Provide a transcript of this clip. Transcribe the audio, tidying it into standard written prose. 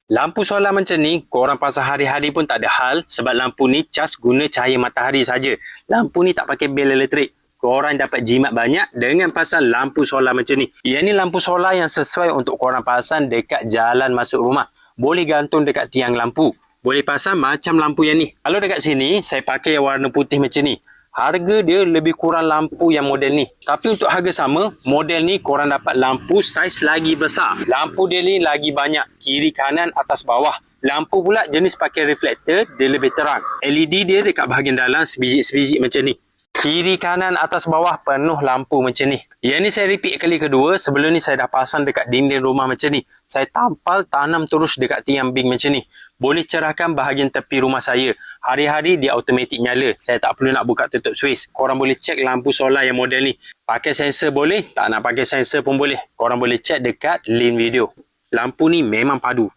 Lampu solar macam ni, korang pasang hari-hari pun tak ada hal sebab lampu ni cas guna cahaya matahari saja. Lampu ni tak pakai bil elektrik. Korang dapat jimat banyak dengan pasang lampu solar macam ni. Ia ni lampu solar yang sesuai untuk korang pasang dekat jalan masuk rumah. Boleh gantung dekat tiang lampu. Boleh pasang macam lampu yang ni. Kalau dekat sini, saya pakai yang warna putih macam ni. Harga dia lebih kurang lampu yang model ni. Tapi untuk harga sama, model ni korang dapat lampu saiz lagi besar. Lampu dia ni lagi banyak. Kiri, kanan, atas, bawah. Lampu pula jenis pakai reflektor, dia lebih terang. LED dia dekat bahagian dalam sebiji-sebiji macam ni. Kiri, kanan, atas, bawah penuh lampu macam ni. Yang ni saya repeat kali kedua. Sebelum ni saya dah pasang dekat dinding rumah macam ni. Saya tampal tanam terus dekat tiang bing macam ni. Boleh cerahkan bahagian tepi rumah saya. Hari-hari dia automatik nyala. Saya tak perlu nak buka tutup suis. Korang boleh cek lampu solar yang model ni. Pakai sensor boleh, tak nak pakai sensor pun boleh. Korang boleh cek dekat link video. Lampu ni memang padu.